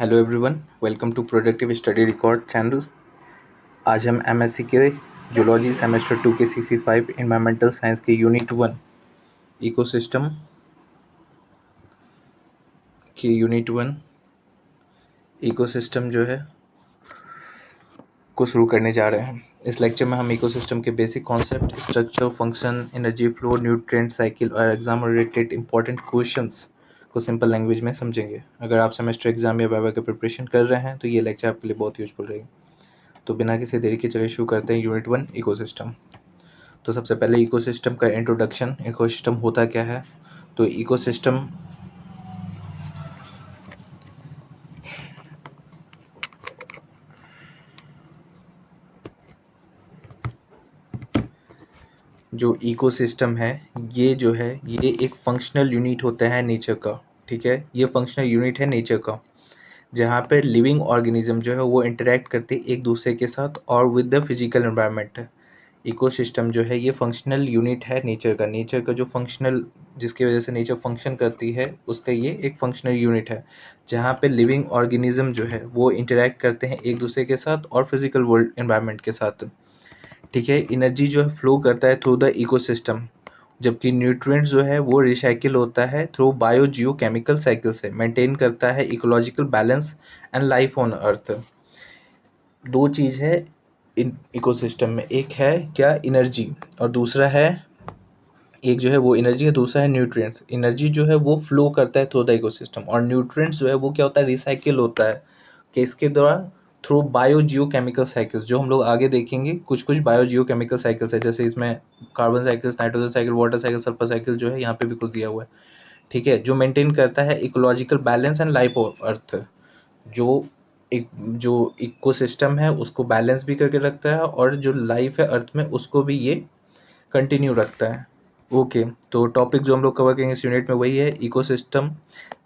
Hello everyone, welcome to productive study record channel. आज हम MSc के जूलॉजी सेमेस्टर 2 के CC5 एनवायरमेंटल साइंस के यूनिट 1 इकोसिस्टम जो है को शुरू करने जा रहे हैं। इस लेक्चर में हम इकोसिस्टम के basic concept, structure, function, energy flow, nutrient cycle और एग्जाम रिलेटेड इंपॉर्टेंट क्वेश्चंस को सिंपल लैंग्वेज में समझेंगे। अगर आप सेमेस्टर एग्जाम या वाइवा की प्रिपरेशन कर रहे हैं तो ये लेक्चर आपके लिए बहुत यूजफुल रहेगी। तो बिना किसी देरी के चलिए शुरू करते हैं यूनिट 1 इकोसिस्टम। तो सबसे पहले इकोसिस्टम का इंट्रोडक्शन। इकोसिस्टम होता क्या है? तो इकोसिस्टम जो इकोसिस्टम है ये एक फंक्शनल यूनिट होता है नेचर का। ठीक है, ये फंक्शनल यूनिट है नेचर का, जहाँ पे लिविंग ऑर्गेनिज्म जो है वो इंटरेक्ट करते हैं एक दूसरे के साथ और with the physical environment. Ecosystem जो है ये फंक्शनल यूनिट है नेचर का जो फंक्शनल, जिसकी वजह से नेचर फंक्शन करती है, उसका ये एक फंक्शनल यूनिट है, जहाँ पे लिविंग ऑर्गेनिज्म जो है वो इंटरेक्ट करते हैं एक दूसरे के साथ और फिजिकल वर्ल्ड एनवायरनमेंट के साथ। ठीक है, एनर्जी जो है फ्लो करता है थ्रू द इकोसिस्टम, जबकि न्यूट्रिएंट्स जो है वो रिसाइकिल होता है थ्रू बायो जियो केमिकल साइकिल से, मेंटेन करता है ecological balance and life on earth. दो चीज़ है इन इकोसिस्टम में, एक है क्या, एनर्जी, और दूसरा है, एक जो है वो एनर्जी है, दूसरा है न्यूट्रिएंट्स। एनर्जी जो है वो फ्लो करता है थ्रू द इकोसिस्टम और न्यूट्रिएंट्स जो है वो क्या होता है, रिसाइकिल होता है किसके द्वारा, थ्रू बायो जियो केमिकल साइकिल्स, जो हम लोग आगे देखेंगे। कुछ कुछ बायो जियो केमिकल साइकिल्स है, जैसे इसमें carbon cycles, nitrogen cycle, water cycle, sulphur cycle जो है यहाँ पे भी कुछ दिया हुआ है। ठीक है, जो मेंटेन करता है ecological balance and life of earth. जो एक जो इकोसिस्टम है उसको बैलेंस भी करके रखता है और जो लाइफ है अर्थ में उसको भी ये कंटिन्यू रखता है। ओके, तो टॉपिक जो हम लोग कवर करेंगे इस यूनिट में वही है इकोसिस्टम,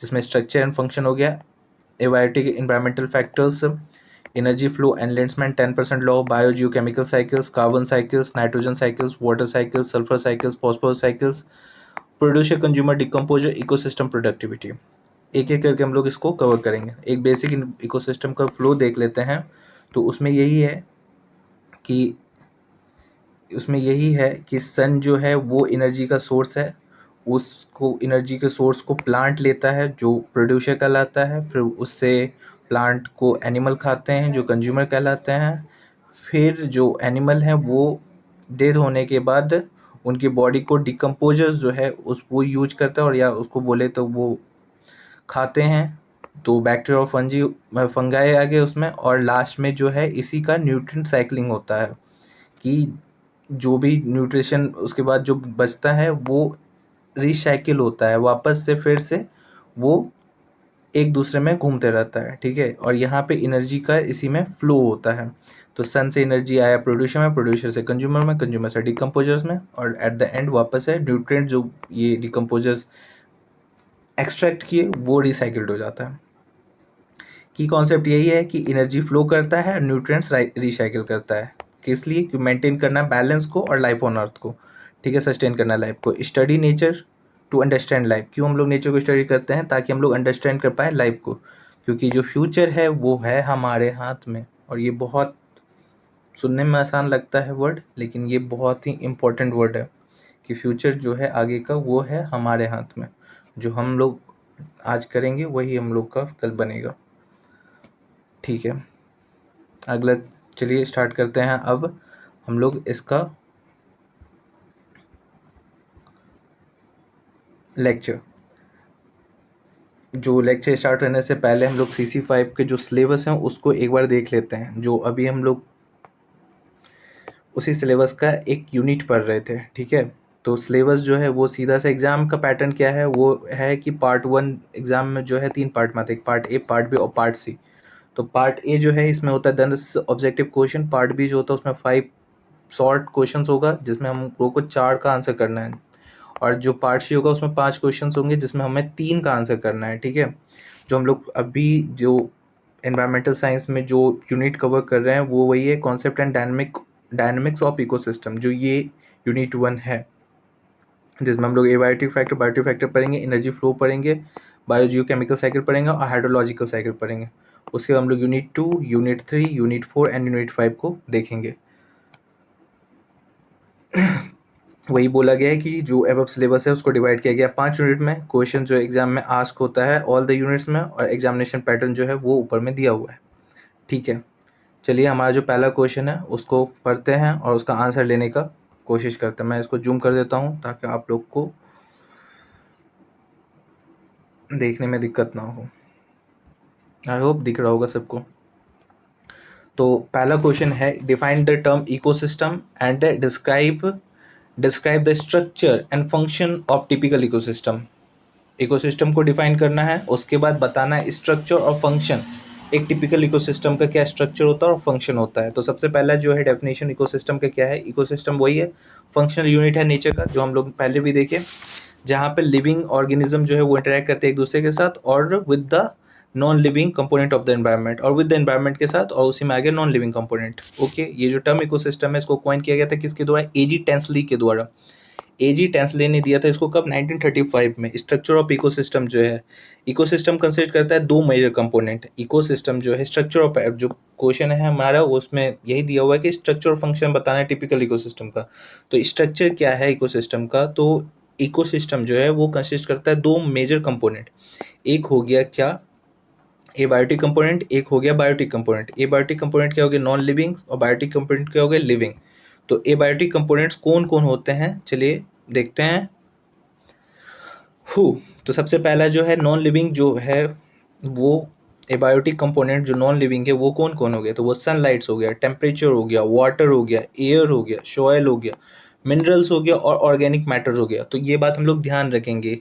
जिसमें स्ट्रक्चर एंड फंक्शन हो गया, abiotic environmental factors, energy flow एनलेंसमेंट, 10% law, biogeochemical cycles, carbon cycles, nitrogen cycles, water cycles, sulphur cycles, phosphorus cycles, producer consumer decomposer, ecosystem productivity. एक एक करके हम लोग इसको कवर करेंगे। एक बेसिक इकोसिस्टम का फ्लो देख लेते हैं। तो कि उसमें यही है कि सन जो है वो एनर्जी का सोर्स है। उसको एनर्जी के सोर्स को प्लांट लेता है जो प्रोड्यूसर कहलाता है, फिर उससे प्लांट को एनिमल खाते हैं जो कंज्यूमर कहलाते हैं। फिर जो एनिमल हैं वो डेथ होने के बाद उनकी बॉडी को डिकम्पोजर्स जो है उस वो यूज करता है, और या उसको बोले तो वो खाते हैं। तो बैक्टीरिया और फंगाई आ गए उसमें, और लास्ट में जो है इसी का न्यूट्रिएंट साइक्लिंग होता है कि जो भी न्यूट्रिशन उसके बाद जो बचता है वो रिसाइकिल होता है वापस से, फिर से वो एक दूसरे में घूमते रहता है। ठीक है, और यहाँ पे एनर्जी का इसी में फ्लो होता है। तो सन से एनर्जी आया प्रोड्यूसर में, प्रोड्यूसर से कंज्यूमर में, कंज्यूमर से डिकम्पोजर्स में, और एट द एंड वापस है न्यूट्रिएंट जो ये डिकम्पोजर्स एक्सट्रैक्ट किए वो रिसाइकिल्ड हो जाता है। की कॉन्सेप्ट यही है कि एनर्जी फ्लो करता है, न्यूट्रिएंट्स रिसाइकिल करता है, किस लिए, कि मेंटेन करना बैलेंस को और लाइफ ऑन अर्थ को। ठीक है, सस्टेन करना लाइफ को। Study nature to understand life. क्यों हम लोग नेचर को स्टडी करते हैं? ताकि हम लोग अंडरस्टैंड कर पाए लाइफ को, क्योंकि जो फ्यूचर है वो है हमारे हाथ में। और ये बहुत सुनने में आसान लगता है वर्ड, लेकिन ये बहुत ही इम्पोर्टेंट वर्ड है कि फ्यूचर जो है आगे का वो है हमारे हाथ में। जो हम लोग आज करेंगे वही हम लोग का कल बनेगा। ठीक है, अगला चलिए स्टार्ट करते हैं। अब हम लोग इसका लेक्चर स्टार्ट करने से पहले हम लोग CC5 के जो सिलेबस हैं उसको एक बार देख लेते हैं। जो अभी हम लोग उसी सिलेबस का एक यूनिट पढ़ रहे थे। ठीक है, तो सिलेबस जो है वो सीधा सा एग्जाम का पैटर्न क्या है, वो है कि पार्ट 1 एग्जाम में जो है 3 पार्ट में आता है, एक पार्ट ए, पार्ट बी और पार्ट सी। तो पार्ट ए जो है इसमें होता है 10 ऑब्जेक्टिव क्वेश्चन, पार्ट बी जो होता है उसमें 5 शॉर्ट क्वेश्चंस होगा जिसमें हम लोगों को 4 का आंसर करना है, और जो पार्ट सी होगा उसमें 5 क्वेश्चंस होंगे जिसमें हमें 3 का आंसर करना है। ठीक है, जो हम लोग अभी जो एनवायरमेंटल साइंस में जो यूनिट कवर कर रहे हैं वो वही है concept and dynamics of ecosystem, जो ये यूनिट 1 है, जिसमें हम लोग एबायोटिक फैक्टर पढ़ेंगे, एनर्जी फ्लो पढ़ेंगे, बायोजियोकेमिकल साइकिल पढ़ेंगे और हाइड्रोलॉजिकल साइकिल पढ़ेंगे। उसके बाद हम लोग unit 2, unit 3, unit 4 and unit 5 को देखेंगे। वही बोला गया है कि जो एबव सिलेबस है उसको डिवाइड किया गया 5 यूनिट में। क्वेश्चन जो एग्जाम में आस्क होता है ऑल द यूनिट्स में, और एग्जामिनेशन पैटर्न जो है वो ऊपर में दिया हुआ है। ठीक है, चलिए हमारा जो पहला क्वेश्चन है उसको पढ़ते हैं और उसका आंसर लेने का कोशिश करते हैं। मैं इसको जूम कर देता हूँ ताकि आप लोग को देखने में दिक्कत ना हो। आई होप दिख रहा होगा सबको। तो पहला क्वेश्चन है define the term ecosystem and describe the structure and function of typical ecosystem. Ecosystem को डिफाइन करना है, उसके बाद बताना है स्ट्रक्चर और फंक्शन। एक टिपिकल इकोसिस्टम का क्या स्ट्रक्चर होता है और फंक्शन होता है। तो सबसे पहला जो है डेफिनेशन इकोसिस्टम का क्या है। इकोसिस्टम वही है, फंक्शनल यूनिट है नेचर का, जो हम लोग पहले भी देखे, जहाँ पे लिविंग ऑर्गेनिज्म जो है वो इंटरेक्ट करते हैं एक दूसरे के साथ और with the non living component of the environment, और विद द एनवायरनमेंट के साथ, और उसी में आगे नॉन लिविंग कंपोनेंट। ओके, ये जो टर्म इकोसिस्टम है इसको कॉइन किया गया था किसके द्वारा, एजी टेंसली के द्वारा। एजी टेंसले ने दिया था इसको कब, 1935 में। स्ट्रक्चर ऑफ इकोसिस्टम जो है, इकोसिस्टम कंसिडर करता है दो मेजर कंपोनेंट। इकोसिस्टम जो है स्ट्रक्चर ऑफ, जो क्वेश्चन है हमारा उसमें यही दिया हुआ है कि स्ट्रक्चर और फंक्शन बताना है टिपिकल इकोसिस्टम का। तो स्ट्रक्चर क्या है इकोसिस्टम का, तो इकोसिस्टम जो है वो कंसिस्ट करता है दो मेजर कंपोनेंट। एक हो गया क्या, एबायोटिक कंपोनेंट, एक हो गया बायोटिक कंपोनेंट। एबायोटिक कंपोनेंट क्या हो गया, नॉन लिविंग, और बायोटिक कंपोनेंट क्या हो गया, लिविंग। तो एबायोटिक कंपोनेंट्स कौन कौन होते हैं, चलिए देखते हैं। हु, तो सबसे पहला जो है नॉन लिविंग जो है वो एबायोटिक कंपोनेंट जो नॉन लिविंग है वो कौन कौन हो गया, तो वो सनलाइट्स हो गया, टेम्परेचर हो गया, वाटर हो गया, एयर हो गया, सॉइल हो गया, मिनरल्स हो गया और ऑर्गेनिक मैटर हो गया। तो ये बात हम लोग ध्यान रखेंगे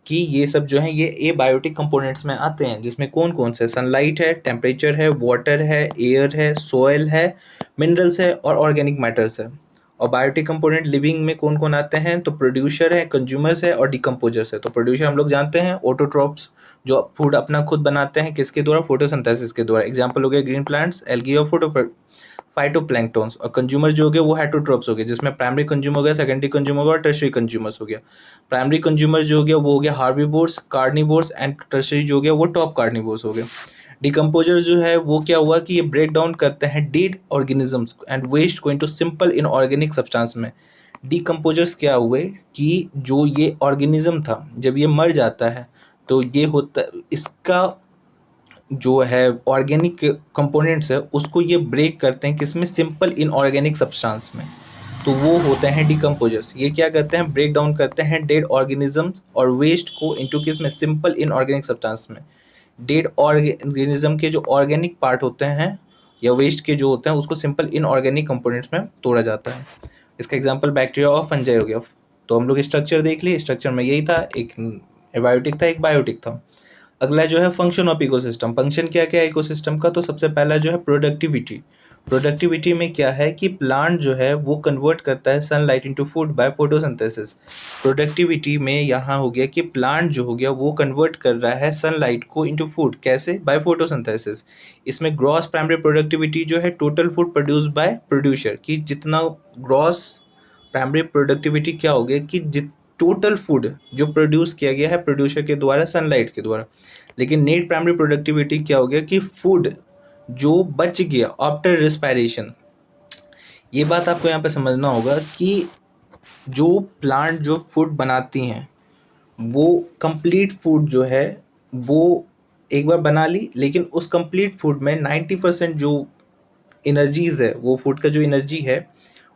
कि ये सब जो है ये एबायोटिक कंपोनेंट्स में आते हैं, जिसमें कौन कौन से, सनलाइट है, टेम्परेचर है, वाटर है, एयर है, सॉइल है, मिनरल्स है और ऑर्गेनिक मैटर्स है। और बायोटिक कंपोनेंट लिविंग में कौन कौन आते हैं, तो प्रोड्यूसर है, कंज्यूमर्स है और डिकम्पोजर्स है। तो प्रोड्यूसर हम लोग जानते हैं ऑटोट्रॉप्स, जो फूड अपना खुद बनाते हैं, किसके द्वारा, फोटोसिंथेसिस के द्वारा। एग्जांपल हो गया ग्रीन प्लांट्स, एल्गी और फाइटोप्लैंक्टन्स। और कंज्यूमर जो हो गए वो हेटरोट्रॉप्स हो गए, जिसमें प्राइमरी कंज्यूमर हो गया, सेकेंडरी कंज्यूमर हो गया और टर्शियरी कंज्यूमर्स हो गया। प्राइमरी कंज्यूमर जो हो गया वो हो गया हार्बीवोर्स, कार्निवोर्स, एंड टर्शियरी जो हो गया वो टॉप कार्निवोर्स हो गए। डिकम्पोजर जो है वो क्या हुआ कि ये ब्रेक डाउन करते हैं डेड ऑर्गेनिजम्स एंड वेस्ट को इनटू सिंपल इनऑर्गेनिक सब्सटेंस में। डिकम्पोजर्स क्या हुए कि जो ये ऑर्गेनिज्म था जब ये मर जाता है तो ये होता, इसका जो है ऑर्गेनिक कंपोनेंट्स है उसको ये ब्रेक करते हैं किसमें, सिंपल इनऑर्गेनिक सब्सटेंस में। तो वो होते हैं डिकम्पोजर्स। ये क्या करते हैं, ब्रेक डाउन करते हैं डेड ऑर्गेनिजम्स और वेस्ट को इनटू किस में, सिंपल इनऑर्गेनिक सब्सटेंस में। डेड ऑर्गेनिज्म के जो ऑर्गेनिक पार्ट होते हैं या वेस्ट के जो होते हैं उसको सिंपल इनऑर्गेनिक कंपोनेंट्स में तोड़ा जाता है। इसका एग्जांपल बैक्टीरिया और फंजाई हो गया। तो हम लोग स्ट्रक्चर देख लिए, स्ट्रक्चर में यही था, एक एबायोटिक था एक बायोटिक था। अगला जो है फंक्शन ऑफ इकोसिस्टम। फंक्शन क्या क्या है इकोसिस्टम का, तो सबसे पहला जो है प्रोडक्टिविटी। प्रोडक्टिविटी में क्या है कि प्लांट जो है वो कन्वर्ट करता है sunlight into food by photosynthesis. Productivity में यहाँ हो गया कि प्लांट जो हो गया वो कन्वर्ट कर रहा है सनलाइट को इनटू फूड, कैसे, बाय फोटोसिंथेसिस। इसमें ग्रॉस प्राइमरी प्रोडक्टिविटी जो है total food produce by producer, कि जितना ग्रॉस प्राइमरी प्रोडक्टिविटी क्या हो गया कि जित टोटल फूड जो प्रोड्यूस किया गया है प्रोड्यूसर के द्वारा, सनलाइट के द्वारा। लेकिन नेट प्राइमरी प्रोडक्टिविटी क्या हो गया कि फूड जो बच गया आफ्टर रिस्पायरेशन। ये बात आपको यहाँ पे समझना होगा कि जो प्लांट जो फूड बनाती हैं वो कंप्लीट फूड जो है वो एक बार बना ली, लेकिन उस कंप्लीट फूड में 90% जो एनर्जीज है, वो फूड का जो एनर्जी है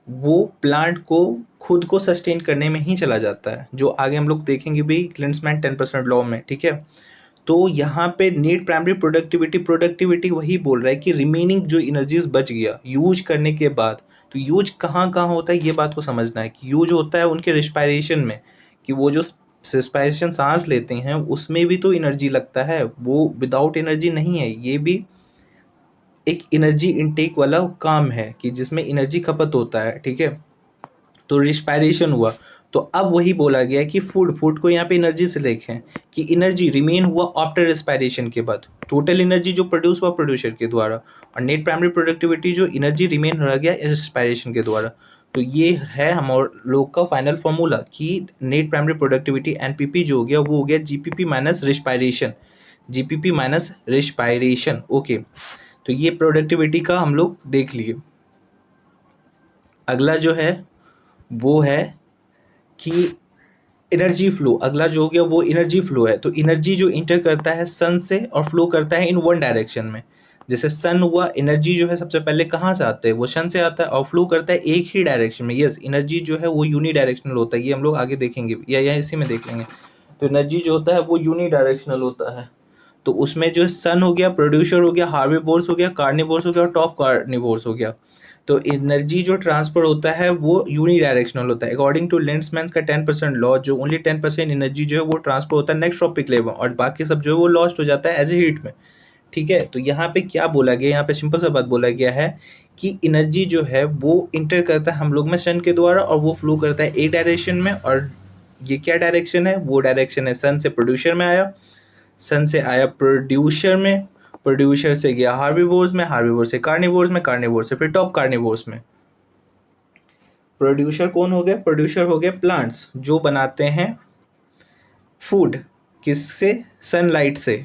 वो प्लांट को खुद को सस्टेन करने में ही चला जाता है, जो आगे हम लोग देखेंगे भी क्लिंसमैन 10% लॉ में। ठीक है, तो यहाँ पे नेट प्राइमरी प्रोडक्टिविटी वही बोल रहा है कि रिमेनिंग जो एनर्जीज बच गया यूज करने के बाद। तो यूज कहाँ कहाँ होता है ये बात को समझना है कि यूज होता है उनके रिस्पायरेशन में, कि वो जो रिस्पायरेशन सांस लेते हैं उसमें भी तो एनर्जी लगता है, वो विदाउट एनर्जी नहीं है। ये भी एक एनर्जी इनटेक वाला काम है कि जिसमें एनर्जी खपत होता है। ठीक है, तो रिस्पायरेशन हुआ। तो अब वही बोला गया कि फूड को यहाँ पे एनर्जी से लिखें कि एनर्जी रिमेन हुआ आफ्टर रिस्पायरेशन के बाद, टोटल एनर्जी जो प्रोड्यूस हुआ प्रोड्यूसर के द्वारा, और नेट प्राइमरी प्रोडक्टिविटी जो एनर्जी रिमेन रह गया रिस्पायरेशन के द्वारा। तो ये है हम लोग का फाइनल फॉर्मूला कि नेट प्राइमरी प्रोडक्टिविटी एनपीपी जो हो गया वो हो गया GPP minus respiration. GPP minus respiration. Okay, तो ये प्रोडक्टिविटी का हम लोग देख लिए। अगला जो है वो है कि एनर्जी फ्लो। अगला जो हो गया वो एनर्जी फ्लो है। तो एनर्जी जो इंटर करता है सन से और फ्लो करता है इन वन डायरेक्शन में। जैसे सन हुआ, एनर्जी जो है सबसे पहले कहाँ से आता है, वो सन से आता है और फ्लो करता है एक ही डायरेक्शन में। यस, एनर्जी जो है वो यूनी डायरेक्शनल होता है, ये हम लोग आगे देखेंगे या इसी में देख लेंगे। तो एनर्जी जो होता है वो यूनी डायरेक्शनल होता है। तो उसमें जो सन हो गया, प्रोड्यूसर हो गया, हार्बिवोर्स हो गया, कार्निवोर्स हो गया और टॉप कार्निवोर्स हो गया। तो एनर्जी जो ट्रांसफर होता है वो यूनी डायरेक्शनल होता है। अकॉर्डिंग टू लेंसमैन का 10% लॉ, जो ओनली 10% एनर्जी जो है वो ट्रांसफर होता है नेक्स्ट ट्रॉपिक लेवल, और बाकी सब जो है वो लॉस्ट हो जाता है एज ए हीट में। ठीक है, तो यहाँ पे क्या बोला गया, यहाँ पे सिंपल सा बात बोला गया है कि एनर्जी जो है वो इंटर करता है हम लोग में सन के द्वारा, और वो फ्लो करता है एक डायरेक्शन में। और ये क्या डायरेक्शन है, वो डायरेक्शन है सन से प्रोड्यूसर में आया, सन से आया प्रोड्यूसर में, प्रोड्यूसर से गया हार्बिवोर्स में, हार्बिवोर्स से कार्निवोर्स में, कार्निवोर्स से फिर टॉप कार्निवोर्स में। प्रोड्यूसर कौन हो गया, प्रोड्यूसर हो गए प्लांट्स जो बनाते हैं फूड, किससे, सनलाइट से।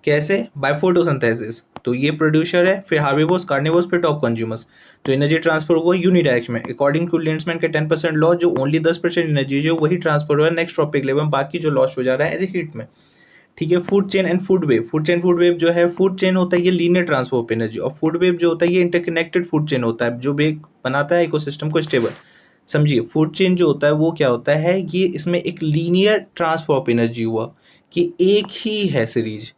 कैसे, बाय फोटोसिंथेसिस। तो ये प्रोड्यूसर है, फिर हार्बिवोर्स, कार्निवोर्स, फिर टॉप कंज्यूमर्स। तो एनर्जी ट्रांसफर हुआ यूनिडायरेक्शन में। अकॉर्डिंग टू लेंसमैन के 10% लॉ, जो ओनली 10% एनर्जी जो वही ट्रांसफर हुआ है नेक्स्ट ट्रॉपिक लेवल में, बाकी जो लॉस हो जा रहा है एज ए हीट में। ठीक है, food chain and food web. Food chain, food web जो है, फूड चेन होता है ये लीनियर ट्रांसफर ऑफ एनर्जी, और फूड वेव जो होता है ये इंटरकनेक्टेड फूड चेन होता है, जो भी बनाता है इकोसिस्टम को स्टेबल। समझिए, फूड चेन जो होता है वो क्या होता है, ये इसमें एक लीनियर ट्रांसफर ऑफ एनर्जी हुआ कि एक ही है सीरीज।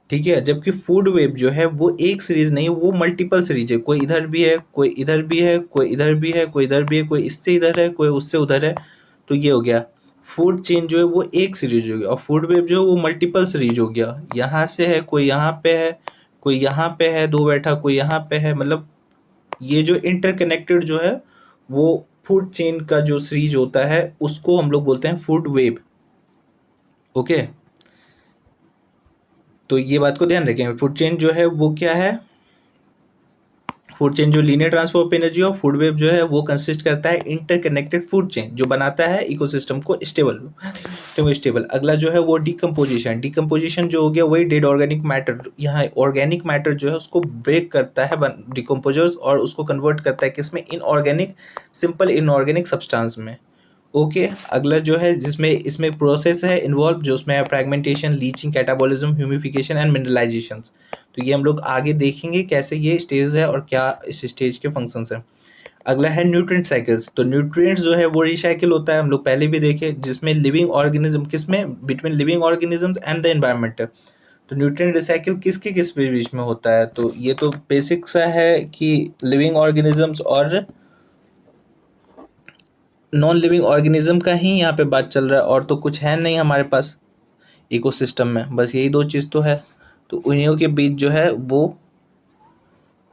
ठीक है, जबकि फूड वेव जो है वो एक सीरीज नहीं, वो मल्टीपल सीरीज है, कोई इधर भी है, कोई इधर भी है, कोई इधर भी है, कोई इधर भी है, कोई इससे इधर है, कोई उससे उधर है। तो ये हो गया फूड चेन जो है वो एक सीरीज हो गया, और फूड वेव जो है वो मल्टीपल सीरीज हो गया। यहाँ से है, कोई यहाँ पे है, कोई यहाँ पे है दो बैठा, कोई यहाँ पे है, मतलब ये जो इंटरकनेक्टेड जो है वो फूड चेन का जो सीरीज होता है उसको हम लोग बोलते हैं फूड वेव। ओके, तो ये बात को ध्यान रखेंगे। फूड चेन जो है वो क्या है, फूड चेन जो लीनियर ट्रांसफर ऑफ एनर्जी, और फूड वेव जो है वो कंसिस्ट करता है इंटरकनेक्टेड फूड चेन जो बनाता है इकोसिस्टम को स्टेबल। तो स्टेबल। अगला जो है वो डिकम्पोजिशन। डिकम्पोजिशन जो हो गया वही डेड ऑर्गेनिक मैटर, यहाँ ऑर्गेनिक मैटर जो है उसको ब्रेक करता है डिकम्पोजर्स, और उसको कन्वर्ट करता है किसमें, इनऑर्गेनिक, सिंपल इनऑर्गेनिक सब्सटेंस में। ओके, अगला जो है जिसमें इसमें प्रोसेस है इन्वॉल्व, जो उसमें है fragmentation, leaching, catabolism, humification and mineralization. तो ये हम लोग आगे देखेंगे कैसे ये स्टेज है और क्या इस स्टेज के फंक्शंस हैं। अगला है न्यूट्रिएंट साइकिल्स। तो न्यूट्रिएंट्स जो है वो रिसाइकिल होता है, हम लोग पहले भी देखे, जिसमें लिविंग ऑर्गेनिज्म, किसमें, between living organisms and the environment. तो न्यूट्रिएंट रिसाइकिल किसके किस बीच में होता है, तो ये तो बेसिक सा है कि लिविंग ऑर्गेनिजम्स और नॉन लिविंग ऑर्गेनिज्म का ही यहाँ पे बात चल रहा है, और तो कुछ है नहीं हमारे पास इकोसिस्टम में, बस यही दो चीज़ तो है। तो उन्हीं के बीच जो है वो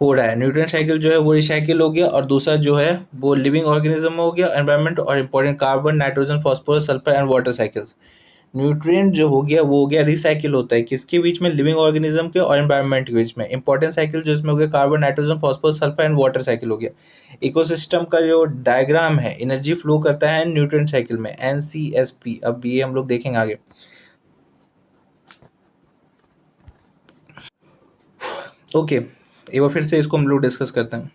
हो रहा है। न्यूट्रिएंट साइकिल जो है वो रिसाइकिल हो गया, और दूसरा जो है वो लिविंग ऑर्गेनिज्म हो गया, एनवायरनमेंट और important carbon, nitrogen, phosphorus, sulphur and water cycles. Nutrient जो हो गया वो हो गया रिसाइकिल होता है किसके बीच में, लिविंग ऑर्गेनिज्म के और एनवायरनमेंट के बीच में। इंपॉर्टेंट साइकिल जो इसमें हो गया carbon, nitrogen, phosphorus, sulphur and water cycle हो गया। इकोसिस्टम का जो डायग्राम है, एनर्जी फ्लो करता है न्यूट्रिएंट साइकिल में, NCSP। अब ये हम लोग देखेंगे आगे। ओके, एक बार फिर से इसको हम लोग डिस्कस करते हैं।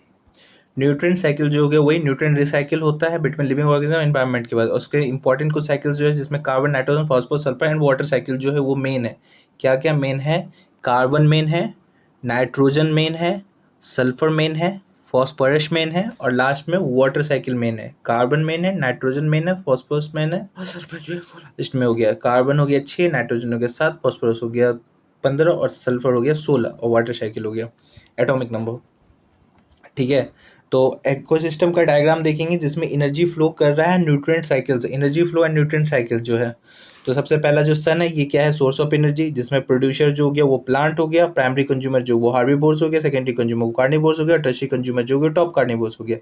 न्यूट्रिएंट साइकिल जो हो गया वही न्यूट्रिएंट रिसाइकिल होता है बिटवीन लिविंग ऑर्गेनिज्म एनवायरनमेंट के बाद। उसके इंपॉर्टेंट कुछ साइकिल्स जो है जिसमें carbon, nitrogen, phosphorus, sulphur and water cycle जो है वो मेन है। क्या क्या मेन है, कार्बन मेन है, नाइट्रोजन मेन है, सल्फर मेन है, फॉस्फोरस मेन है, और लास्ट में वाटर साइकिल मेन है। कार्बन मेन है, नाइट्रोजन मेन है, फॉस्फोरस मेन है, और सल्फर जो है लिस्ट में हो गया। कार्बन हो गया 6, नाइट्रोजन हो गया 7, फॉस्फोरस हो गया 15 और सल्फर हो गया 16, और वाटर साइकिल हो गया एटॉमिक नंबर। ठीक है, तो इकोसिस्टम का डायग्राम देखेंगे जिसमें एनर्जी फ्लो कर रहा है न्यूट्रिएंट साइकिल से। Energy flow and nutrient cycle जो है, तो सबसे पहला जो सन है ये क्या है, सोर्स ऑफ एनर्जी, जिसमें प्रोड्यूसर जो हो गया वो प्लांट हो गया, प्राइमरी कंज्यूमर जो वो हार्बिवोर्स हो गया, सेकेंडरी कंज्यूमर वो कार्निवोर्स हो गया, टर्शियरी कंज्यूमर जो हो गया टॉप कार्निवोर्स हो गया।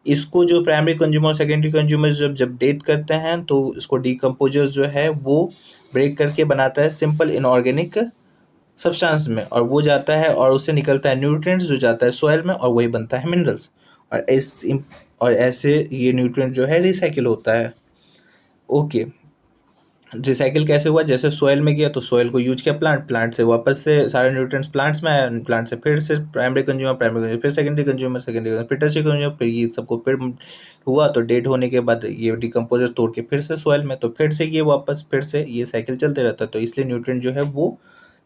इसको जो प्राइमरी कंज्यूमर, सेकेंडरी कंज्यूमर जब डेथ करते हैं तो इसको डिकम्पोजर्स जो है वो ब्रेक करके बनाता है सिंपल इनऑर्गेनिक सब्सटेंस में, और वो जाता है और उससे निकलता है न्यूट्रिएंट्स जो जाता है सॉइल में, और वही बनता है मिनरल्स। और ऐसे ये न्यूट्रिएंट जो है रिसाइकिल होता है। ओके, रिसाइकिल कैसे हुआ, जैसे सोयल में गया तो सोयल को यूज किया प्लांट से वापस से सारे न्यूट्रिएंट्स प्लांट्स में आया, प्लांट से फिर से प्राइमरी कंज्यूमर फिर सेकेंडरी कंज्यूमर फिर टर्शियरी कंज्यूमर, फिर ये सबको फिर हुआ तो डेड होने के बाद ये डिकम्पोजर तोड़ के फिर से सोयल में, तो फिर से ये वापस फिर से ये साइकिल चलते रहता है। तो इसलिए न्यूट्रिएंट जो है वो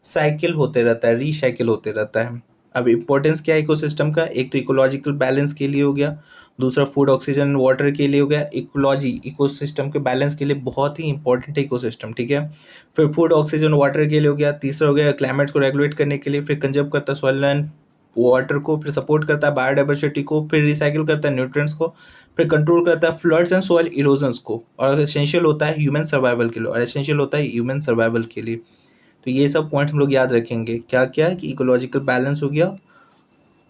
साइकिल होते रहता है, रीसाइकिल होते रहता है। अब इम्पोर्टेंस क्या है इकोसिस्टम का, एक तो इकोलॉजिकल बैलेंस के लिए हो गया, दूसरा फूड ऑक्सीजन वाटर के लिए हो गया। इकोलॉजी इकोसिस्टम के बैलेंस के लिए बहुत ही इंपॉर्टेंट है इकोसिस्टम, ठीक है। फिर फूड ऑक्सीजन वाटर के लिए हो गया, तीसरा हो गया क्लाइमेट्स को रेगुलेट करने के लिए, फिर कंजर्व करता है सॉइल एंड वाटर को, फिर सपोर्ट करता है बायोडाइवर्सिटी को, फिर रिसाइकिल करता है न्यूट्रिएंट्स को, फिर कंट्रोल करता है फ्लड्स एंड सॉइल इरोजन्स को, और एसेंशियल होता है ह्यूमन सर्वाइवल के लिए, और एसेंशियल होता है ह्यूमन सर्वाइवल के लिए। तो ये सब पॉइंट्स हम लोग याद रखेंगे। क्या क्या कि इकोलॉजिकल बैलेंस हो गया,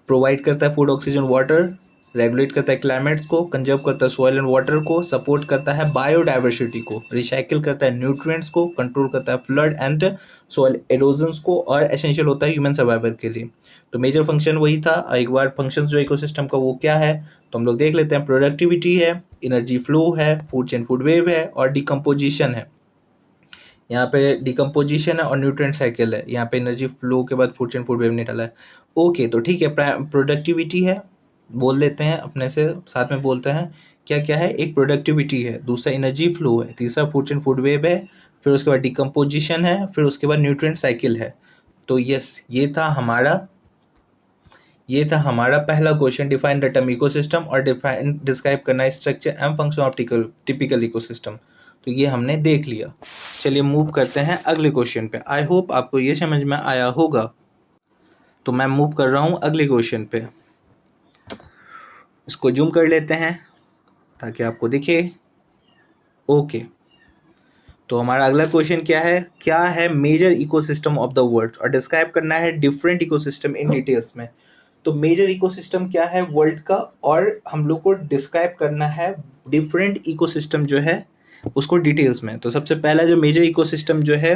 प्रोवाइड करता है फूड ऑक्सीजन वाटर, रेगुलेट करता है क्लाइमेट्स को, कंजर्व करता है सॉइल एंड वाटर को, सपोर्ट करता है बायोडाइवर्सिटी को, रिसाइकिल करता है न्यूट्रिएंट्स को, कंट्रोल करता है फ्लड एंड सॉइल एरोजन्स को, और एसेंशियल होता है ह्यूमन सर्वाइवल के लिए। तो मेजर फंक्शन वही था। एक बार फंक्शन जो इकोसिस्टम का वो क्या है तो हम लोग देख लेते हैं। प्रोडक्टिविटी है, एनर्जी फ्लो है, फूड चेन फूड वेव है, और डिकम्पोजिशन है। यहाँ पे डिकम्पोजिशन है और न्यूट्रिएंट साइकिल है, यहाँ पे एनर्जी फ्लो के बाद फूड चेन फूड वेव नहीं डाला है। ओके, तो ठीक है, प्रोडक्टिविटी है, बोल देते हैं अपने से साथ में बोलते हैं क्या क्या है। एक प्रोडक्टिविटी है, दूसरा एनर्जी फ्लो है, तीसरा फूड चेन फूड वेव है, फिर उसके बाद डिकम्पोजिशन है, फिर उसके बाद न्यूट्रिएंट साइकिल है। तो यस, ये था हमारा पहला question, define the term ecosystem, और डिस्क्राइब करना structure and function of typical ecosystem. तो ये हमने देख लिया। चलिए मूव करते हैं अगले क्वेश्चन पे। आई होप आपको ये समझ में आया होगा। तो मैं मूव कर रहा हूँ अगले क्वेश्चन पे। इसको जूम कर लेते हैं ताकि आपको दिखे। ओके, तो हमारा अगला क्वेश्चन क्या है major ecosystem of the world, और डिस्क्राइब करना है डिफरेंट इकोसिस्टम इन डिटेल्स में। तो मेजर इकोसिस्टम क्या है वर्ल्ड का, और हम लोग को डिस्क्राइब करना है डिफरेंट इकोसिस्टम जो है उसको डिटेल्स में। तो सबसे पहला जो मेजर इकोसिस्टम जो है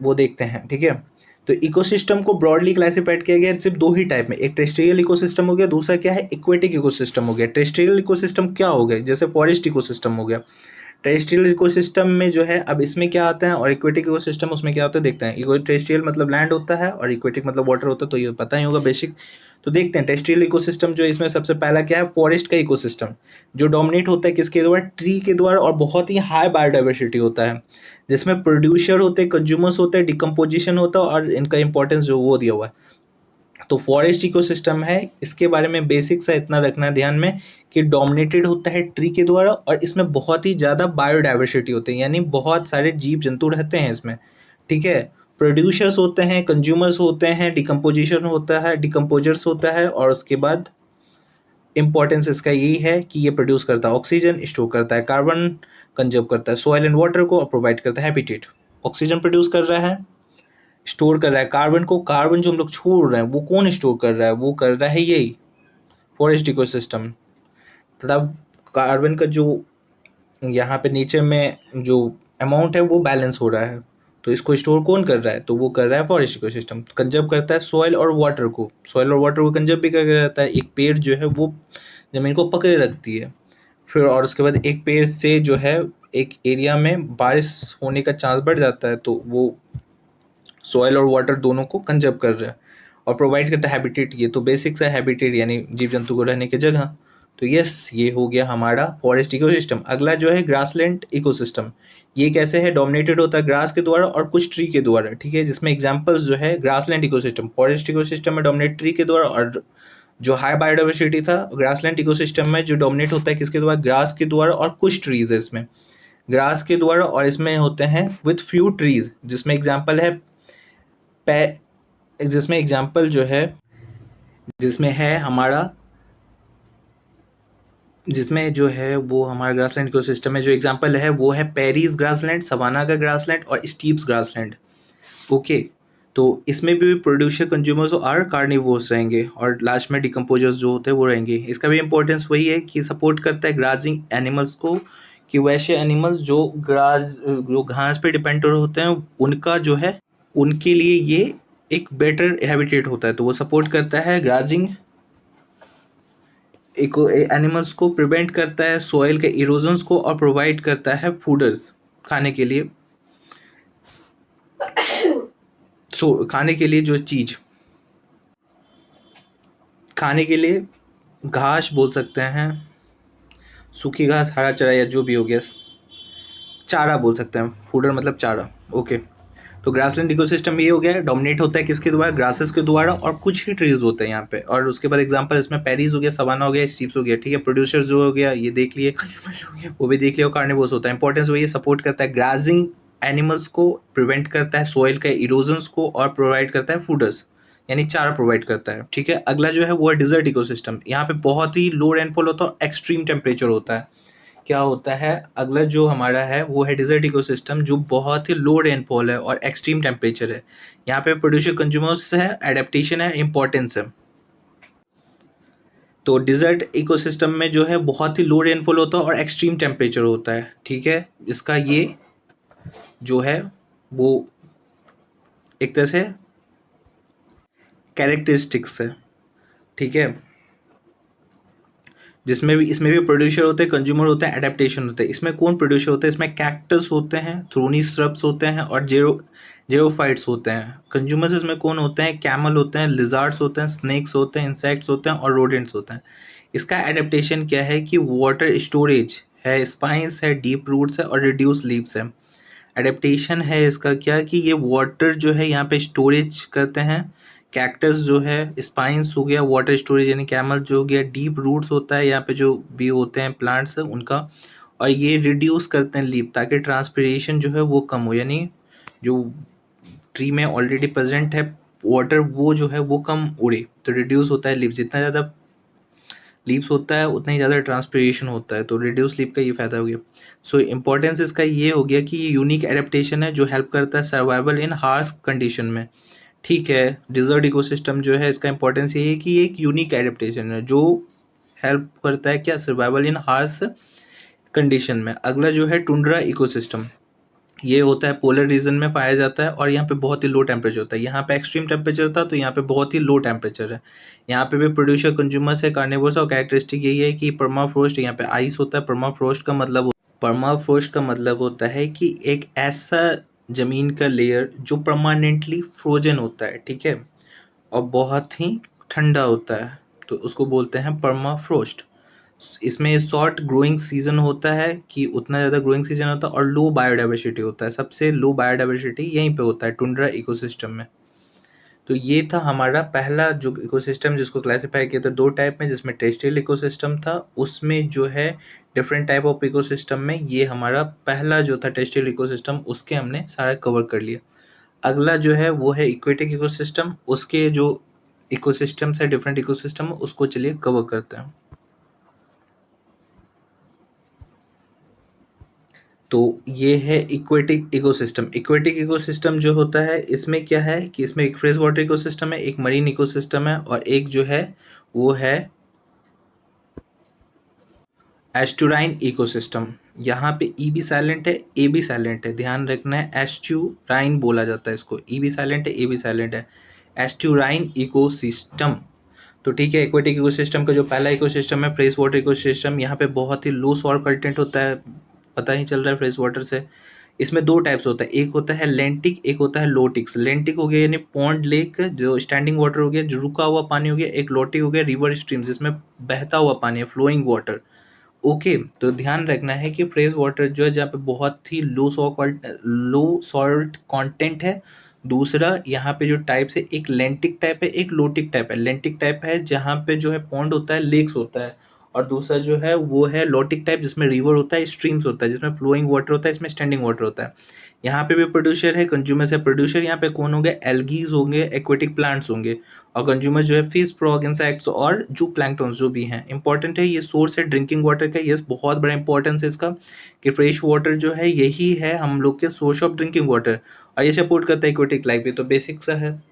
वो देखते हैं, ठीक है। तो इकोसिस्टम को ब्रॉडली क्लासिफाइड किया गया है सिर्फ दो ही टाइप में, एक टेरेस्ट्रियल इकोसिस्टम हो गया, दूसरा क्या है एक्वेटिक इकोसिस्टम हो गया। टेरेस्ट्रियल इकोसिस्टम क्या हो गया, जैसे फॉरेस्ट इकोसिस्टम हो गया। टेरेस्ट्रियल इकोसिस्टम में जो है अब इसमें क्या आता है, और इक्वेटिक इकोसिस्टम उसमें क्या होता है देखते हैं। टेरेस्ट्रियल मतलब लैंड होता है और इक्वेटिक मतलब वाटर होता है, तो ये पता ही होगा बेसिक। तो देखते हैं टेरेस्ट्रियल इकोसिस्टम जो इसमें सबसे पहला क्या है, फॉरेस्ट का इकोसिस्टम, जो डोमिनेट होता है किसके द्वारा, ट्री के द्वारा, और बहुत ही हाई बायोडाइवर्सिटी होता है, जिसमें प्रोड्यूसर होते हैं, कंज्यूमर्स होते हैं, डिकम्पोजिशन होता है, और इनका इंपॉर्टेंस जो वो दिया हुआ है। तो फॉरेस्ट इकोसिस्टम है, इसके बारे में बेसिक सा इतना रखना ध्यान में कि डोमिनेटेड होता है ट्री के द्वारा, और इसमें बहुत ही ज़्यादा बायोडाइवर्सिटी होती है, यानी बहुत सारे जीव जंतु रहते हैं इसमें, ठीक है। प्रोड्यूसर्स होते हैं, कंज्यूमर्स होते हैं, डिकम्पोजिशन होता है, डिकम्पोजर्स होता है, और उसके बाद इंपॉर्टेंस इसका यही है कि ये प्रोड्यूस करता है ऑक्सीजन, स्टोर करता है कार्बन, कंजर्व करता है सॉइल एंड वाटर को, और प्रोवाइड करता है हैबिटेट। ऑक्सीजन प्रोड्यूस कर रहा है, स्टोर कर रहा है कार्बन को, कार्बन जो हम लोग छोड़ रहे हैं वो कौन स्टोर कर रहा है, वो कर रहा है यही फॉरेस्ट इकोसिस्टम। मतलब कार्बन का जो यहाँ पे नीचे में जो अमाउंट है वो बैलेंस हो रहा है, तो इसको स्टोर कौन कर रहा है, तो वो कर रहा है फॉरेस्ट इकोसिस्टम। कंजर्व करता है सॉइल और वाटर को, सॉइल और वाटर को कंजर्व भी करके रहता है। एक पेड़ जो है वो ज़मीन को पकड़े रखती है, फिर और उसके बाद एक पेड़ से जो है एक एरिया में बारिश होने का चांस बढ़ जाता है, तो वो सॉइल और वाटर दोनों को कंजर्व कर रहा है, और प्रोवाइड करता है हैबिटेट। ये तो बेसिक सा हैबिटेट यानी जीव जंतु को रहने की जगह। तो यस, ये हो गया हमारा फॉरेस्ट इकोसिस्टम। अगला जो है ग्रासलैंड इकोसिस्टम। ये कैसे है, डोमिनेटेड होता है ग्रास के द्वारा और कुछ ट्री के द्वारा, ठीक है। जिसमें एग्जांपल्स जो है ग्रासलैंड इकोसिस्टम, फॉरेस्ट इकोसिस्टम में डोमिनेट ट्री के द्वारा, और जो हाई बायोडाइवर्सिटी था ग्रासलैंड इकोसिस्टम में जो डोमिनेट होता है किसके द्वारा, ग्रास के द्वारा, और कुछ ट्रीज है इसमें ग्रास के द्वारा, और इसमें होते हैं विथ फ्यू ट्रीज। जिसमें एग्जाम्पल है जिसमें एग्जाम्पल जो है जिसमें है हमारा जिसमें जो है वो हमारा ग्रासलैंड इकोसिस्टम में जो एग्जांपल है वो है पेरीज ग्रासलैंड, सवाना का ग्रासलैंड, और स्टीप्स ग्रासलैंड। ओके, तो इसमें भी प्रोड्यूसर कंज्यूमर्स और कार्निवोर्स रहेंगे, और लास्ट में डिकम्पोजर्स जो होते हैं वो रहेंगे। इसका भी इंपॉर्टेंस वही है कि सपोर्ट करता है ग्राजिंग एनिमल्स को, कि वैसे एनिमल्स जो घास पे डिपेंड होते हैं उनका जो है उनके लिए ये एक बेटर हैबिटेट होता है, तो वो सपोर्ट करता है ग्राजिंग इको एनिमल्स को, प्रिवेंट करता है सॉइल के इरोजन्स को, और प्रोवाइड करता है फूडर्स खाने के लिए खाने के लिए जो चीज़, खाने के लिए घास बोल सकते हैं, सूखी घास, हरा चारा या जो भी हो गया, चारा बोल सकते हैं, फूडर मतलब चारा। ओके, तो ग्रासलैंड इकोसिस्टम ये हो गया, डोमिनेट होता है किसके द्वारा, ग्रासेस के द्वारा, और कुछ ही ट्रीज होते हैं यहाँ पे। और उसके बाद एग्जांपल इसमें पेरीज हो गया, सवाना हो गया, स्टीप्स हो गया, ठीक है। प्रोड्यूसर जो हो गया ये देख लिए, वो भी देख लिया, कार्निवोरस होता है। इंपॉर्टेंस वो ये सपोर्ट करता है ग्राजिंग एनिमल्स को, प्रिवेंट करता है सॉइल के इरोजन्स को, और प्रोवाइड करता है फूडर्स यानी चारा प्रोवाइड करता है, ठीक है। अगला जो है वो है डिजर्ट इकोसिस्टम। यहाँ पे बहुत ही लो रेनफॉल होता है और एक्सट्रीम टेम्परेचर होता है। क्या होता है अगला जो हमारा है वो है डिजर्ट इकोसिस्टम, जो बहुत ही लो रेनफॉल है और एक्सट्रीम टेम्परेचर है। यहाँ पे प्रोड्यूसर कंज्यूमर्स है, एडेप्टेशन है, इंपॉर्टेंस है। तो डिजर्ट इकोसिस्टम में जो है बहुत ही लो रेनफॉल होता है और एक्सट्रीम टेम्परेचर होता है, ठीक है। इसका ये जो है वो एक तरह से कैरेक्टरिस्टिक्स है, ठीक है। जिसमें भी, इसमें भी प्रोड्यूसर होते हैं, कंज्यूमर होते हैं, एडेप्टेशन होते हैं। इसमें कौन प्रोड्यूसर होते हैं, इसमें कैक्टस होते हैं, थ्रोनी श्रब्स होते हैं, और जेरोफाइट्स होते हैं। कंज्यूमर्स इसमें कौन होते हैं, कैमल होते हैं, लिजार्ड्स होते हैं, स्नेक्स होते हैं, इंसेक्ट्स होते हैं, और रोडेंट्स होते हैं। इसका एडेप्टेशन क्या है कि वाटर स्टोरेज है, स्पाइंस है, डीप रूट्स है, और रिड्यूस लीव्स है। एडेप्टेशन है इसका क्या कि ये वाटर जो है यहाँ पे स्टोरेज करते हैं। कैक्टस जो है, स्पाइंस हो गया, वाटर स्टोरेज यानी कैमल जो हो गया, डीप रूट्स होता है यहाँ पे जो भी होते हैं प्लांट्स उनका, और ये रिड्यूस करते हैं लीफ, ताकि ट्रांसपीरेशन जो है वो कम हो, यानी जो ट्री में ऑलरेडी प्रेजेंट है वाटर वो जो है वो कम उड़े, तो रिड्यूस होता है लीफ। जितना ज़्यादा लीव्स होता है उतना ही ज़्यादा ट्रांसपीरेशन होता है, तो रिड्यूस लीफ का ये फायदा हो गया। सो इंपॉर्टेंस इसका ये हो गया कि ये यूनिक एडेप्टेशन है जो हेल्प करता है सर्वाइवल इन हार्श कंडीशन में, ठीक है। डिजर्ट इकोसिस्टम जो है इसका इंपॉर्टेंस ये है कि ये एक यूनिक एडेप्टेशन है जो हेल्प करता है क्या, सर्वाइवल इन हार्श कंडीशन में। अगला जो है टुंड्रा इकोसिस्टम, ये होता है पोलर रीजन में पाया जाता है, और यहाँ पे बहुत ही लो टेम्परेचर होता है। यहाँ पे एक्सट्रीम टेम्परेचर था, तो यहाँ पे बहुत ही लो टेम्परेचर है। यहाँ पे भी प्रोड्यूसर कंज्यूमर्स है, कार्निवोर्स, और कैरेक्टरिस्टिक यही है कि परमाफ्रोस्ट, यहाँ पे आइस होता है। परमाफ्रोस्ट का मतलब होता है कि एक ऐसा जमीन का लेयर जो परमानेंटली फ्रोजन होता है, ठीक है, और बहुत ही ठंडा होता है, तो उसको बोलते हैं परमाफ्रोस्ट। इसमें शॉर्ट ग्रोइंग सीजन होता है कि उतना ज़्यादा ग्रोइंग सीजन होता है, और लो बायोडाइवर्सिटी होता है, सबसे लो बायोडाइवर्सिटी यहीं पे होता है टुंड्रा इकोसिस्टम में। तो ये था हमारा पहला जो इकोसिस्टम जिसको क्लासिफाई किया था दो टाइप में, जिसमें टेरेस्ट्रियल इकोसिस्टम था, उसमें जो है डिफरेंट टाइप ऑफ इकोसिस्टम में ये हमारा पहला जो था टेरेस्ट्रियल इकोसिस्टम, उसके हमने सारा कवर कर लिया। अगला जो है वो है इक्वेटिक इकोसिस्टम, उसके जो इकोसिस्टम्स है डिफरेंट इकोसिस्टम, उसको चलिए कवर करते हैं। तो ये है इक्वेटिक इकोसिस्टम। इक्वेटिक इकोसिस्टम जो होता है इसमें क्या है कि इसमें एक फ्रेश वाटर इकोसिस्टम है, एक मरीन इकोसिस्टम है, और एक जो है वो है एस्टुराइन इकोसिस्टम। यहाँ पे ई भी साइलेंट है, ए भी साइलेंट है, ध्यान रखना है। एस्टुराइन बोला जाता है इसको, ई भी साइलेंट है, ए भी साइलेंट है, एस्टुराइन इकोसिस्टम। तो ठीक है, एक्वेटिक इकोसिस्टम का जो पहला इकोसिस्टम है फ्रेश वाटर इकोसिस्टम, यहाँ पे बहुत ही लो सॉइल कंटेंट होता है, पता ही चल रहा है फ्रेश वाटर से। इसमें दो टाइप्स होता है, एक होता है लेंटिक, एक होता है लोटिक्स। लेंटिक हो गया यानी पॉन्ड लेक जो स्टैंडिंग वाटर हो गया, जो रुका हुआ पानी हो गया। एक लोटिक हो गया रिवर स्ट्रीम, जिसमें बहता हुआ पानी है, फ्लोइंग वाटर। ओके, तो ध्यान रखना है कि फ्रेश वाटर जो है जहाँ पे बहुत ही लो सॉल्ट कंटेंट है। दूसरा यहाँ पे जो टाइप्स है, एक लेंटिक टाइप है, एक लोटिक टाइप है। लेंटिक टाइप है जहाँ पे जो है पॉन्ड होता है, लेक्स होता है, और दूसरा जो है वो है लोटिक टाइप, जिसमें रिवर होता है, स्ट्रीम्स होता है, जिसमें फ्लोइंग वाटर होता है, इसमें स्टैंडिंग वाटर होता है। यहाँ पे भी प्रोड्यूसर है, कंज्यूमर्स है। प्रोड्यूसर यहाँ पे कौन होंगे, एल्गीज होंगे, एक्वेटिक प्लांट्स होंगे, और कंज्यूमर जो है फिश, फ्रॉग, इंसेक्ट्स और जू प्लैंक्टन्स जो भी हैं। इंपॉर्टेंट है, ये सोर्स है ड्रिंकिंग वाटर का। यस, बहुत बड़ा इंपॉर्टेंस है इसका कि फ्रेश वाटर जो है यही है हम लोग के सोर्स ऑफ ड्रिंकिंग वाटर, और ये सपोर्ट करता है एक्वेटिक लाइफ भी, तो बेसिक सा है।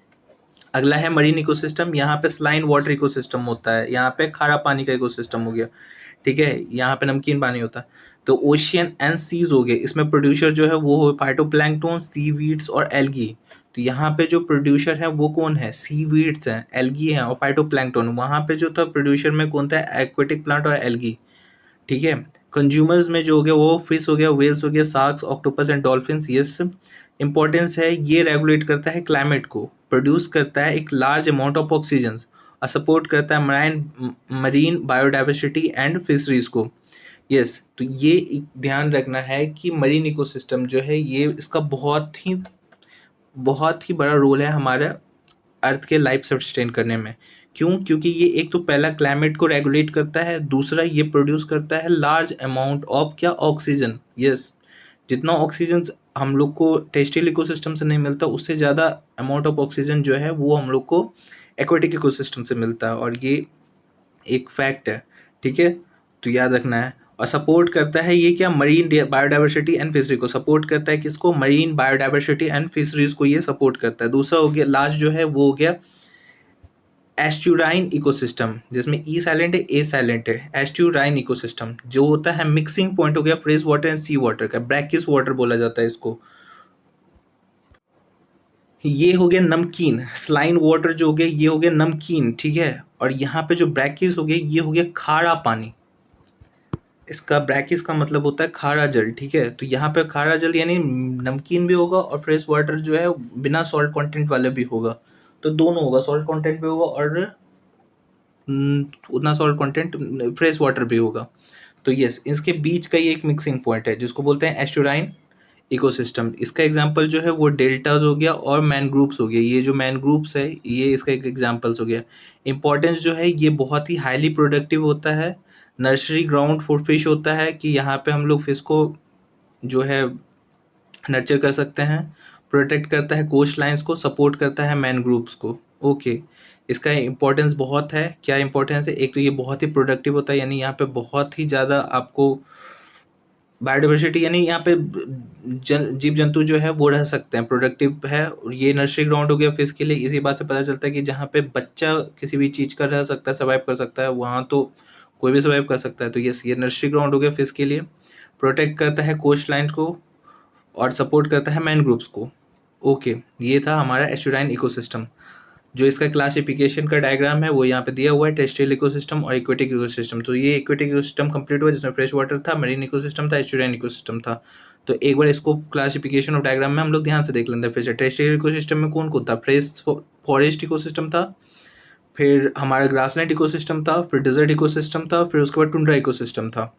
अगला है मरीन इकोसिस्टम। यहाँ पे स्लाइन वाटर इकोसिस्टम होता है, यहाँ पे खारा पानी का इकोसिस्टम हो गया, ठीक है, यहाँ पे नमकीन पानी होता है। तो ओशियन एंड सीज हो गए, इसमें प्रोड्यूसर जो है वो फाइटोप्लैंक्टन, सीवीड्स और एल्गी। तो यहाँ पे जो प्रोड्यूसर है वो कौन है, सीवीड्स हैं, एल्गी हैं, और फाइटोप्लैंक्टन। वहाँ पे जो था प्रोड्यूसर में कौन था, एक्वेटिक प्लांट और एल्गी, ठीक है। कंज्यूमर्स में जो हो गया वो फिश हो गया, वेल्स हो गया, sharks, octopus and dolphins. Yes, importance है, ये रेगुलेट करता है क्लाइमेट को, प्रोड्यूस करता है एक लार्ज अमाउंट ऑफ ऑक्सीजन और सपोर्ट करता है मरीन बायोडाइवर्सिटी एंड फिशरीज को। यस, तो ये एक ध्यान रखना है कि मरीन इकोसिस्टम जो है ये इसका बहुत ही बड़ा रोल है हमारे अर्थ के लाइफ सस्टेन करने में। क्यों? क्योंकि ये एक तो पहला क्लाइमेट को रेगुलेट करता है, दूसरा ये प्रोड्यूस करता है लार्ज अमाउंट ऑफ क्या, ऑक्सीजन। यस, जितना ऑक्सीजन हम लोग को टेरेस्ट्रियल इकोसिस्टम से नहीं मिलता, उससे ज़्यादा अमाउंट ऑफ ऑक्सीजन जो है वो हम लोग को एक्वेटिक इकोसिस्टम से मिलता है, और ये एक फैक्ट है। ठीक है, तो याद रखना है। और सपोर्ट करता है ये क्या, मरीन बायोडाइवर्सिटी एंड फिशरी को सपोर्ट करता है, किसको, मरीन बायोडाइवर्सिटी एंड फिशरीज को ये सपोर्ट करता है। दूसरा हो गया, लास्ट जो है वो हो गया एस्टुराइन इकोसिस्टम, जिसमें ई साइलेंट है, ए साइलेंट है। एस्टुराइन इकोसिस्टम जो होता है मिक्सिंग पॉइंट हो गया fresh water and sea water का, ब्रैकिश वाटर बोला जाता है इसको। ये हो गया नमकीन, स्लाइन वाटर जो हो गया ये हो गया नमकीन, ठीक है। और यहाँ पे जो ब्रैकिस हो गया ये हो गया खारा पानी। इसका ब्रैकिस का मतलब होता है खारा जल, ठीक है। तो यहाँ पे खारा जल यानी नमकीन भी होगा और फ्रेश वाटर जो है बिना सॉल्ट कंटेंट वाले भी होगा। तो दोनों होगा, सॉल्ट कंटेंट भी होगा और उतना सॉल्ट कंटेंट फ्रेश वाटर भी होगा। तो यस, इसके बीच का ये एक मिक्सिंग पॉइंट है जिसको बोलते हैं एस्टुराइन इकोसिस्टम। इसका एग्जांपल जो है वो डेल्टाज हो गया और मैनग्रूव्स हो गया। ये जो मैनग्रूव्स है ये इसका एक एग्जांपल्स हो गया। इंपॉर्टेंस जो है ये बहुत ही हाईली प्रोडक्टिव होता है, नर्सरी ग्राउंड फॉर फिश होता है कि यहाँ पे हम लोग फिश को जो है नर्चर कर सकते हैं, प्रोटेक्ट करता है कोस्ट लाइन्स को, सपोर्ट करता है मैनग्रूव्स को। ओके, इसका इम्पोर्टेंस बहुत है। क्या इम्पोर्टेंस है? एक तो ये बहुत ही प्रोडक्टिव होता है, यानी यहाँ पे बहुत ही ज़्यादा आपको बायोडाइवर्सिटी यानी यहाँ पे जीव जंतु जो है वो रह सकते हैं, प्रोडक्टिव है। और ये नर्सरी ग्राउंड हो गया फिश के लिए। इसी बात से पता चलता है कि जहाँ पे बच्चा किसी भी चीज़ का रह सकता है, सर्वाइव कर सकता है, वहाँ तो कोई भी सर्वाइव कर सकता है। तो यस, ये नर्सरी ग्राउंड हो गया फिश के लिए, प्रोटेक्ट करता है कोस्ट लाइन को और सपोर्ट करता है मैनग्रोव्स को। ओके, ये था हमारा एस्टुराइन इकोसिस्टम। जो इसका क्लासिफिकेशन का डायग्राम है वो यहाँ पे दिया हुआ है, टेरेस्ट्रियल इकोसिस्टम और एक्वेटिक इकोसिस्टम। तो ये एक्वेटिक इकोसिस्टम कंप्लीट हुआ जिसमें फ्रेश वाटर था, मरीन इकोसिस्टम था, एस्टुराइन इकोसिस्टम था। तो एक बार इसको क्लासिफिकेशन ऑफ डायग्राम में हम लोग ध्यान से देख लेते हैं फिर से। टेरेस्ट्रियल इकोसिस्टम में कौन कौन था? फ्रेश फॉरेस्ट इकोसिस्टम था, फिर हमारा ग्रासलैंड इकोसिस्टम था, फिर डेजर्ट इकोसिस्टम था, फिर उसके बाद टुंड्रा इकोसिस्टम था,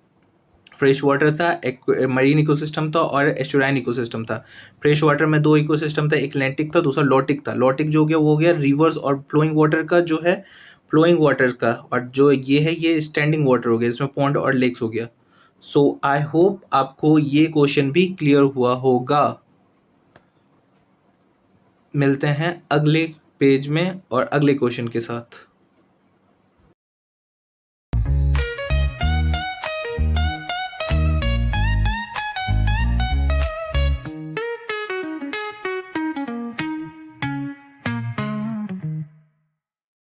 फ्रेश वाटर था, एक मरीन इकोसिस्टम था और एस्टुराइन इकोसिस्टम था। फ्रेश वाटर में दो इकोसिस्टम था, एक लैंटिक था, दूसरा लॉटिक था। लॉटिक जो हो गया वो हो गया रिवर्स और फ्लोइंग वाटर का जो है, फ्लोइंग वाटर का। और जो ये है ये स्टैंडिंग वाटर हो गया, इसमें पॉन्ड और लेक्स हो गया। सो आई होप आपको ये क्वेश्चन भी क्लियर हुआ होगा। मिलते हैं अगले पेज में और अगले क्वेश्चन के साथ।